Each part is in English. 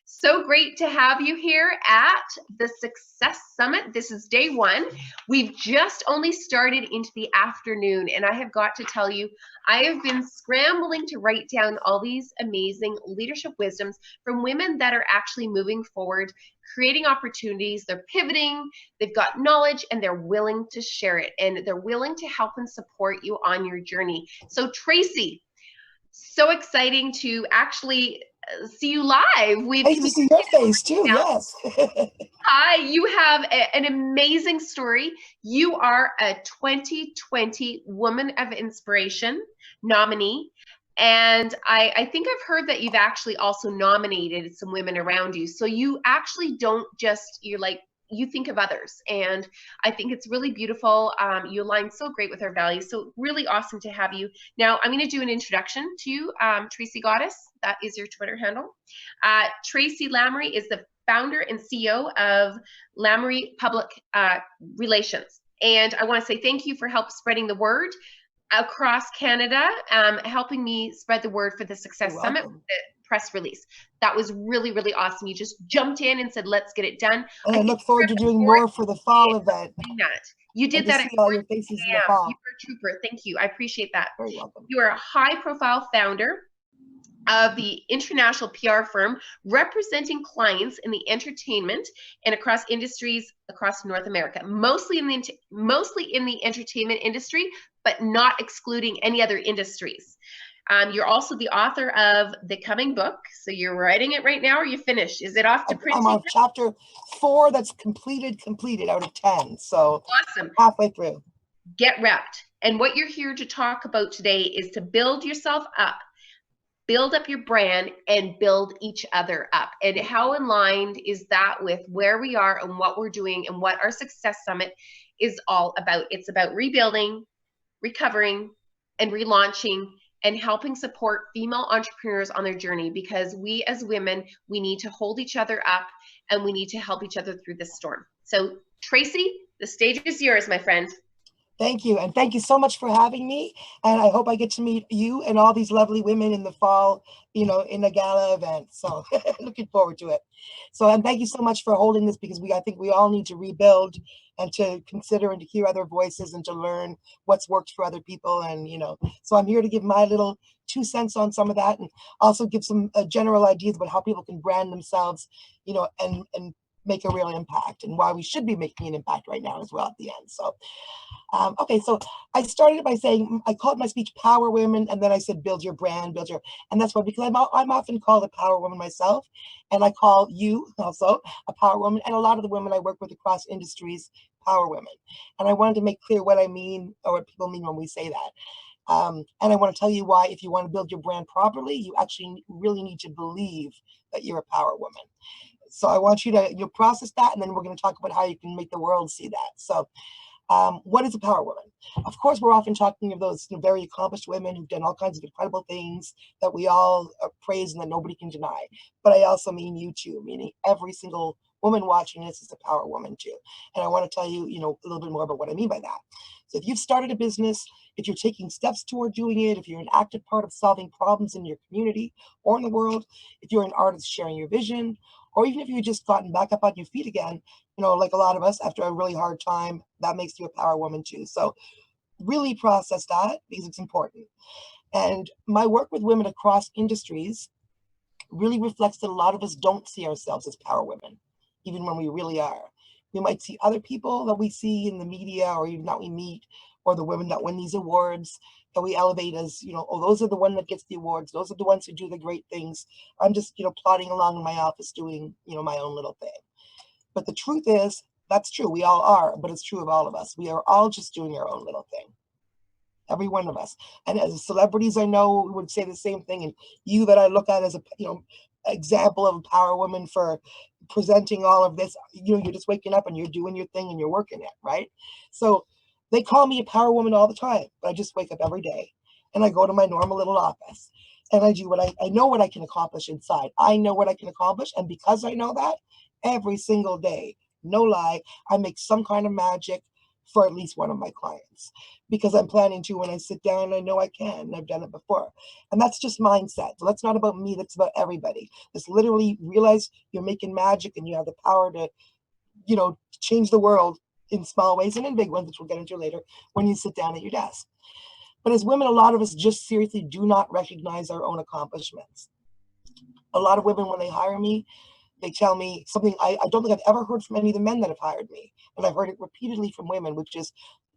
So great to have you here at the Success Summit. This is day one. We've just only started into the afternoon, and I have got to tell you, I have been scrambling to write down all these amazing leadership wisdoms from women that are actually moving forward, creating opportunities. They're pivoting, they've got knowledge, and they're willing to share it, and they're willing to help and support you on your journey. So Tracy, so exciting to actually see you live. We've to see your face too. Now. Yes. Hi, you have an amazing story. You are a 2020 Woman of Inspiration nominee. And I think I've heard that you've actually also nominated some women around you. So you actually don't just, you think of others, and I think it's really beautiful. You align so great with our values, so really awesome to have you. Now I'm going to do an introduction to you. Tracy Goddess, that is your Twitter handle. Tracy Lamourie is the founder and CEO of Lamourie Public Relations, and I want to say thank you for help spreading the word across Canada, helping me spread the word for the Success Summit with the press release. That was really, really awesome. You just jumped in and said, let's get it done. And I look forward to doing more for the fall event. You did that at all your faces in the fall. You were a trooper. Thank you. I appreciate that. Very welcome. You are a high-profile founder of the international PR firm representing clients in the entertainment and across industries across North America, mostly in the entertainment industry, but not excluding any other industries. You're also the author of the coming book. So you're writing it right now, or you finished? Is it off to printing? I'm on chapter 4 that's completed out of 10. So awesome. Halfway through. Get repped. And what you're here to talk about today is to build yourself up, build up your brand, and build each other up. And how aligned is that with where we are and what we're doing and what our Success Summit is all about? It's about rebuilding, recovering, and relaunching, and helping support female entrepreneurs on their journey, because we as women, we need to hold each other up and we need to help each other through this storm. So Tracy, the stage is yours, my friend. Thank you. And thank you so much for having me. And I hope I get to meet you and all these lovely women in the fall, in the gala event. So looking forward to it. So, and thank you so much for holding this, because I think we all need to rebuild and to consider and to hear other voices and to learn what's worked for other people. And, so I'm here to give my little 2 cents on some of that, and also give some general ideas about how people can brand themselves, and make a real impact, and why we should be making an impact right now as well at the end. So, okay, so I started by saying, I called my speech Power Women, and then I said, build your brand, and that's why, because I'm often called a power woman myself, and I call you also a power woman, and a lot of the women I work with across industries, power women. And I wanted to make clear what I mean, or what people mean when we say that. And I want to tell you why, if you want to build your brand properly, you actually really need to believe that you're a power woman. So I want you to process that, and then we're going to talk about how you can make the world see that. So what is a power woman? Of course, we're often talking of those very accomplished women who've done all kinds of incredible things that we all praise and that nobody can deny. But I also mean you too, meaning every single woman watching this is a power woman too. And I want to tell you, a little bit more about what I mean by that. So if you've started a business, if you're taking steps toward doing it, if you're an active part of solving problems in your community or in the world, if you're an artist sharing your vision, or even if you've just gotten back up on your feet again, like a lot of us after a really hard time, that makes you a power woman too. So really process that, because it's important. And my work with women across industries really reflects that a lot of us don't see ourselves as power women, even when we really are. We might see other people that we see in the media, or even that we meet, or the women that win these awards that we elevate as, oh, those are the one that gets the awards. Those are the ones who do the great things. I'm just, plodding along in my office doing, my own little thing. But the truth is, that's true. We all are, but it's true of all of us. We are all just doing our own little thing. Every one of us. And as celebrities, I know would say the same thing. And you that I look at as a, example of a power woman for presenting all of this, you're just waking up and you're doing your thing and you're working it, right? So they call me a power woman all the time, but I just wake up every day and I go to my normal little office and I do what I know what I can accomplish inside. I know what I can accomplish. And because I know that, every single day, no lie, I make some kind of magic for at least one of my clients, because I'm planning to when I sit down, and I know I can, and I've done it before. And that's just mindset. So that's not about me, that's about everybody. Just literally realize you're making magic and you have the power to, you know, change the world in small ways and in big ones, which we'll get into later, when you sit down at your desk. But as women, a lot of us just seriously do not recognize our own accomplishments. A lot of women, when they hire me, they tell me something I don't think I've ever heard from any of the men that have hired me. And I've heard it repeatedly from women, which is,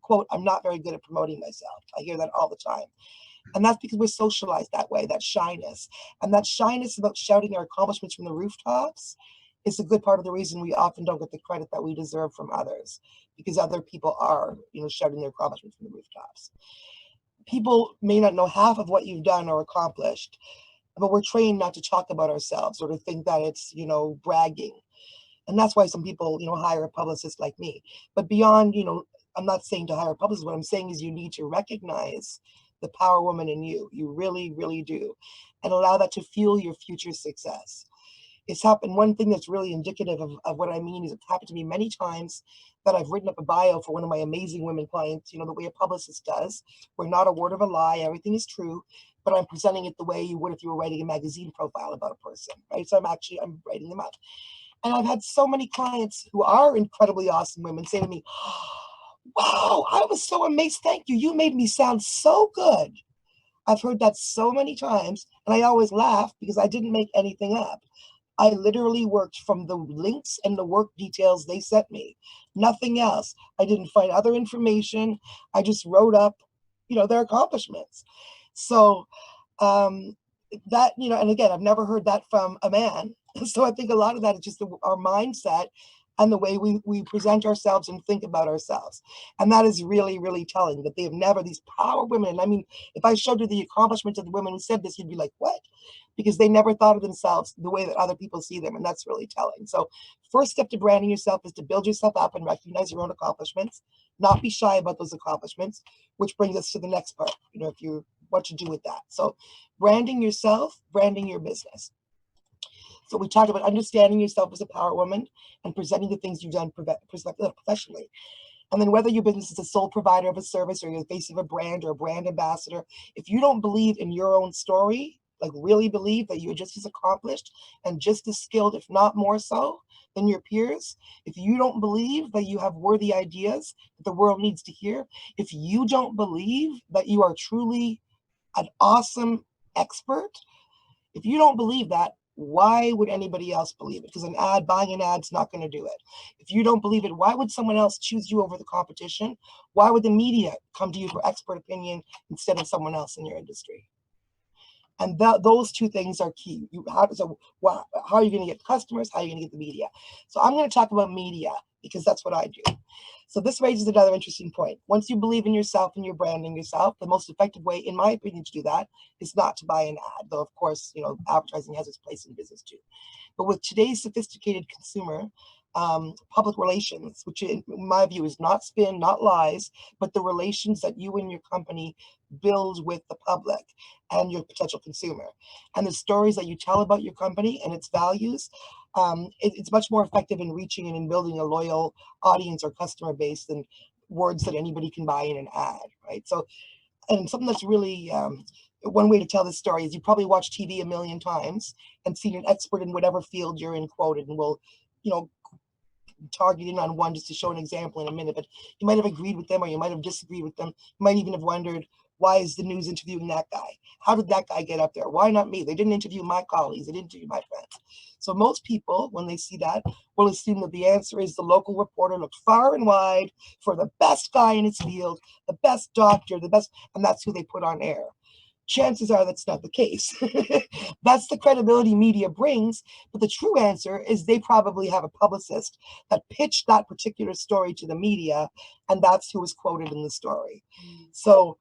quote, I'm not very good at promoting myself. I hear that all the time. And that's because we're socialized that way, that shyness. And that shyness about shouting our accomplishments from the rooftops is a good part of the reason we often don't get the credit that we deserve from others, because other people are, you know, shouting their accomplishments from the rooftops. People may not know half of what you've done or accomplished, but we're trained not to talk about ourselves or to think that it's, you know, bragging. And that's why some people, you know, hire a publicist like me. But beyond, you know, I'm not saying to hire a publicist. What I'm saying is you need to recognize the power woman in you. You really, really do. And allow that to fuel your future success. It's happened. One thing that's really indicative of what I mean is it's happened to me many times that I've written up a bio for one of my amazing women clients, you know, the way a publicist does, where not a word of a lie, everything is true, but I'm presenting it the way you would if you were writing a magazine profile about a person, right? So I'm writing them up. And I've had so many clients who are incredibly awesome women say to me, wow, I was so amazed. Thank you. You made me sound so good. I've heard that so many times. And I always laugh because I didn't make anything up. I literally worked from the links and the work details they sent me. Nothing else. I didn't find other information. I just wrote up, you know, their accomplishments. So that, you know, and again, I've never heard that from a man. So I think a lot of that is just our mindset and the way we present ourselves and think about ourselves. And that is really, really telling that they have never, these power women. I mean, if I showed you the accomplishments of the women who said this, you'd be like, what? Because they never thought of themselves the way that other people see them. And that's really telling. So first step to branding yourself is to build yourself up and recognize your own accomplishments, not be shy about those accomplishments, which brings us to the next part, you know, if you what to do with that. So branding yourself, branding your business. So we talked about understanding yourself as a power woman and presenting the things you've done professionally. And then whether your business is a sole provider of a service or you're the face of a brand or a brand ambassador, if you don't believe in your own story, like really believe that you're just as accomplished and just as skilled, if not more so, than your peers, if you don't believe that you have worthy ideas that the world needs to hear, if you don't believe that you are truly an awesome expert, if you don't believe that, why would anybody else believe it? Because buying an ad's not going to do it. If you don't believe it, why would someone else choose you over the competition? Why would the media come to you for expert opinion instead of someone else in your industry? And those two things are key. How are you going to get customers? How are you going to get the media? So I'm going to talk about media because that's what I do. So this raises another interesting point. Once you believe in yourself and you're branding yourself, the most effective way, in my opinion, to do that is not to buy an ad, though of course, you know, advertising has its place in business too. But with today's sophisticated consumer, public relations, which in my view is not spin, not lies, but the relations that you and your company build with the public and your potential consumer, and the stories that you tell about your company and its values, it's much more effective in reaching and in building a loyal audience or customer base than words that anybody can buy in an ad, right? So, and something that's really, one way to tell this story is you probably watch TV a million times and seen an expert in whatever field you're in quoted, and we'll, you know, target in on one just to show an example in a minute, but you might have agreed with them or you might have disagreed with them. You might even have wondered, why is the news interviewing that guy? How did that guy get up there? Why not me? They didn't interview my colleagues. They didn't interview my friends. So most people, when they see that, will assume that the answer is the local reporter looked far and wide for the best guy in his field, the best doctor, the best, and that's who they put on air. Chances are that's not the case. That's the credibility media brings, but the true answer is they probably have a publicist that pitched that particular story to the media, and that's who was quoted in the story. So,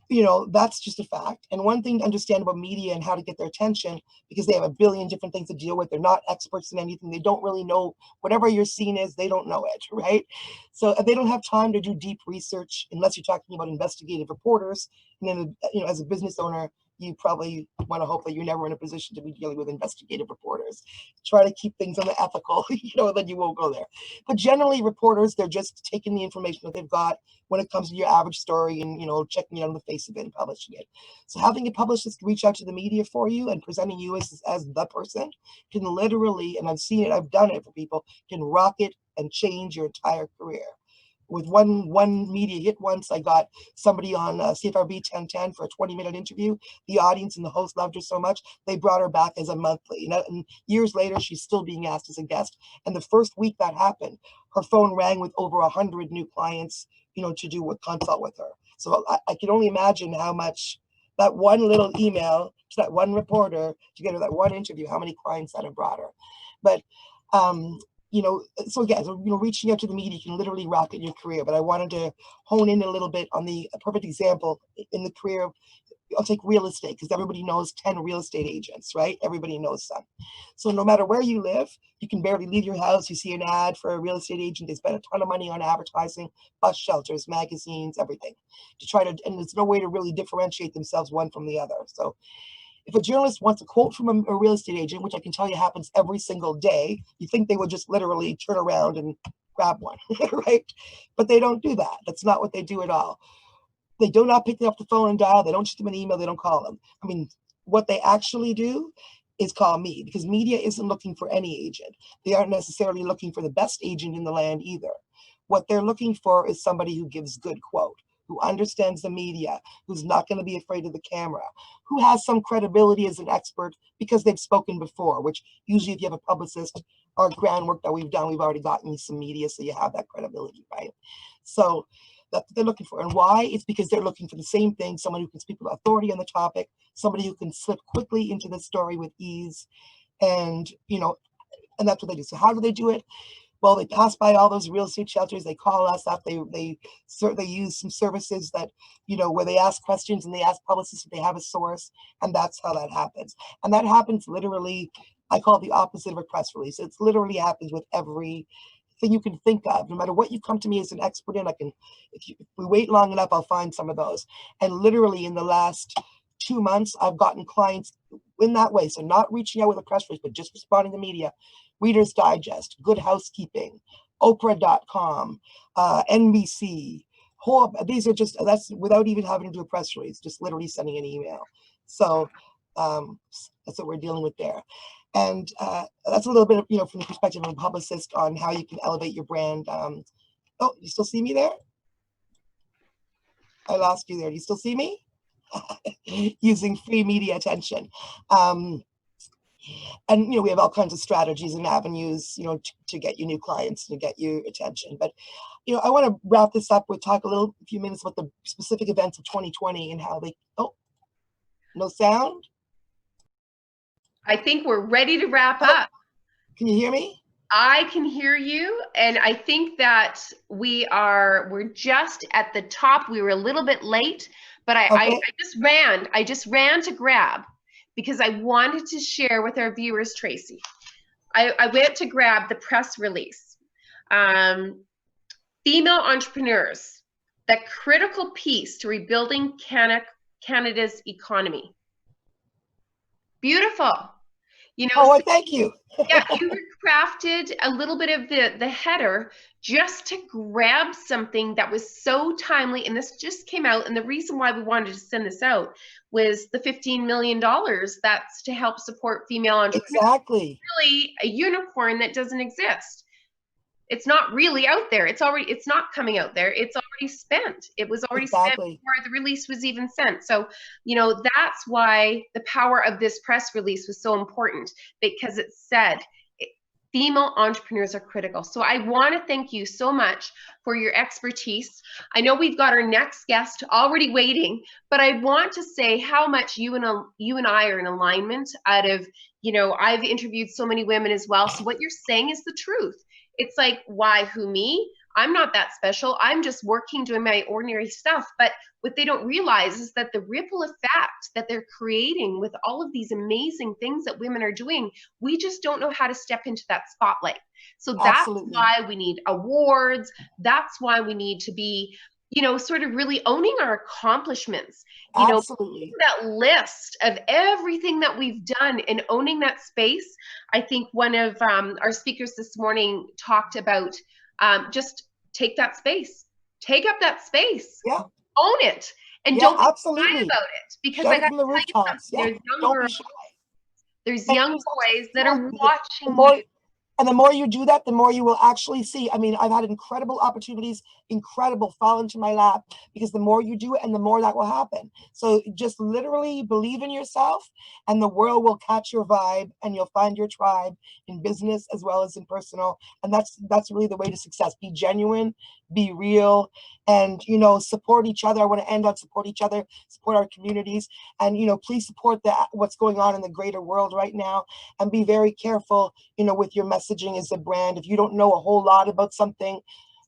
you know, that's just a fact. And one thing to understand about media and how to get their attention, because they have a billion different things to deal with. They're not experts in anything. They don't really know whatever your scene is. They don't know it, right? So they don't have time to do deep research unless you're talking about investigative reporters. And then, you know, as a business owner, you probably want to hope that you're never in a position to be dealing with investigative reporters. Try to keep things on the ethical, then you won't go there. But generally, reporters, they're just taking the information that they've got when it comes to your average story and, checking it on the face of it and publishing it. So having a publicist reach out to the media for you and presenting you as the person can literally, and I've seen it, I've done it for people, can rocket and change your entire career. With one media hit once, I got somebody on CFRB 1010 for a 20-minute interview. The audience and the host loved her so much, they brought her back as a monthly. And years later, she's still being asked as a guest. And the first week that happened, her phone rang with over 100 new clients, to do a consult with her. So I can only imagine how much that one little email to that one reporter to get her that one interview, how many clients that have brought her. But so again, reaching out to the media can literally rocket your career. But I wanted to hone in a little bit on a perfect example in the career. I'll take real estate, because everybody knows 10 real estate agents, right? Everybody knows some. So no matter where you live, you can barely leave your house. You see an ad for a real estate agent. They spend a ton of money on advertising, bus shelters, magazines, everything, and there's no way to really differentiate themselves one from the other. So if a journalist wants a quote from a real estate agent, which I can tell you happens every single day, you think they would just literally turn around and grab one, right? But they don't do that. That's not what they do at all. They do not pick up the phone and dial. They don't shoot them an email. They don't call them. I mean, what they actually do is call me, because media isn't looking for any agent. They aren't necessarily looking for the best agent in the land either. What they're looking for is somebody who gives good quote, who understands the media, who's not going to be afraid of the camera, who has some credibility as an expert because they've spoken before, which usually if you have a publicist, our groundwork that we've done, we've already gotten you some media, so you have that credibility, right? So that's what they're looking for. And why? It's because they're looking for the same thing: someone who can speak with authority on the topic, somebody who can slip quickly into the story with ease, and and that's what they do. So how do they do it? Well, they pass by all those real estate shelters. They call us up. They use some services that, where they ask questions and they ask publicists if they have a source, and that's how that happens. And that happens literally, I call it the opposite of a press release. It literally happens with every thing you can think of. No matter what you come to me as an expert in, if we wait long enough, I'll find some of those. And literally in the last 2 months, I've gotten clients in that way. So not reaching out with a press release, but just responding to media. Reader's Digest, Good Housekeeping, Oprah.com, NBC. These are that's without even having to do a press release, just literally sending an email. So that's what we're dealing with there. And that's a little bit of, from the perspective of a publicist on how you can elevate your brand. Oh, you still see me there? I lost you there. Do you still see me? Using free media attention. And, we have all kinds of strategies and avenues, to get you new clients, to get you attention. But, I want to wrap this up with a few minutes about the specific events of 2020 and how no sound? I think we're ready to wrap up. Can you hear me? I can hear you. And I think that we're just at the top. We were a little bit late, but I just ran to grab, because I wanted to share with our viewers, Tracy. I went to grab the press release. Female entrepreneurs, the critical piece to rebuilding Canada's economy. Beautiful. Thank you. Yeah, you crafted a little bit of the header just to grab something that was so timely, and this just came out, and the reason why we wanted to send this out was the $15 million that's to help support female entrepreneurs. Exactly. Really a unicorn that doesn't exist. It's not really out there. It's not coming out there. It's already spent. It was already spent before the release was even sent. So, that's why the power of this press release was so important, because it said female entrepreneurs are critical. So I want to thank you so much for your expertise. I know we've got our next guest already waiting, but I want to say how much you and I are in alignment out of, I've interviewed so many women as well. So what you're saying is the truth. It's like, why, who, me? I'm not that special. I'm just working, doing my ordinary stuff. But what they don't realize is that the ripple effect that they're creating with all of these amazing things that women are doing, we just don't know how to step into that spotlight. So that's why we need awards. That's why we need to be you know, sort of really owning our accomplishments, you know, Absolutely. that list of everything that we've done and owning that space. I think one of our speakers this morning talked about just take that space, take up that space, Yeah. own it, and Yeah, don't be shy absolutely. about it. Because I Shout it got from to the tell you rooftops. something, Yeah. there's young Don't be girls, shy. there's And young it's also boys that are important because the watching more you. and the more you do that, the more you will actually see. I mean, I've had incredible opportunities, incredible fall into my lap, because the more you do it and the more that will happen. So just literally believe in yourself, and the world will catch your vibe, and you'll find your tribe in business as well as in personal. And that's really the way to success. Be genuine, be real, and support each other. I want to end on support each other, support our communities, and please support what's going on in the greater world right now, and be very careful with your messaging as a brand. If you don't know a whole lot about something,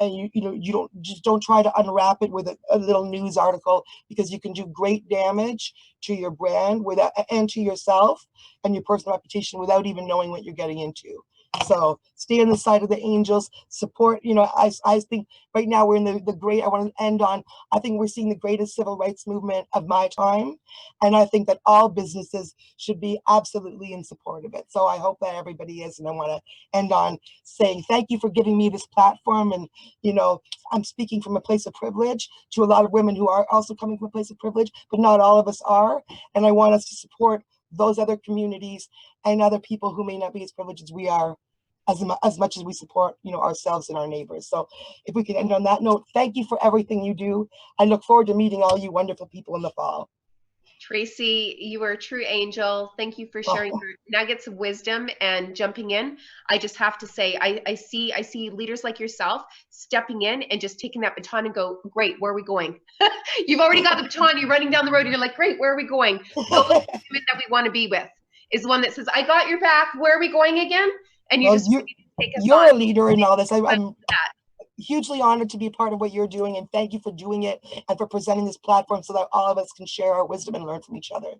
and you don't try to unwrap it with a little news article, because you can do great damage to your brand and to yourself and your personal reputation without even knowing what you're getting into. So stay on the side of the angels, support. I think right now we're in the great, I want to end on, I think we're seeing the greatest civil rights movement of my time. And I think that all businesses should be absolutely in support of it. So I hope that everybody is. And I want to end on saying thank you for giving me this platform. And, I'm speaking from a place of privilege to a lot of women who are also coming from a place of privilege, but not all of us are. And I want us to support those other communities and other people who may not be as privileged as we are, as much as we support, ourselves and our neighbors. So if we can end on that note, thank you for everything you do. I look forward to meeting all you wonderful people in the fall. Tracy, you are a true angel. Thank you for sharing Oh, your nuggets of wisdom and jumping in. I just have to say, I see leaders like yourself stepping in and just taking that baton and go, great, where are we going? You've already got the baton, you're running down the road, and you're like, great, where are we going? Those are the women that we want to be with, is the one that says, I got your back, where are we going again? And you well, just take us you're on. a leader in all this. I'm That. hugely honored to be a part of what you're doing, and thank you for doing it and for presenting this platform so that all of us can share our wisdom and learn from each other.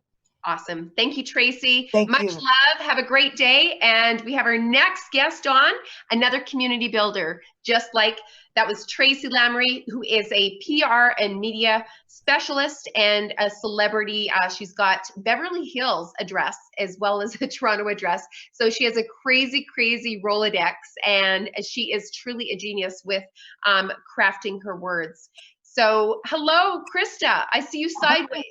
Awesome. Thank you, Tracy. Thank Much you. love. Have a great day. And we have our next guest on, another community builder, just like that was Tracy Lamourie, who is a PR and media specialist and a celebrity. She's got Beverly Hills address as well as a Toronto address. So she has a crazy, crazy Rolodex, and she is truly a genius with crafting her words. So hello, Krista. I see you sideways.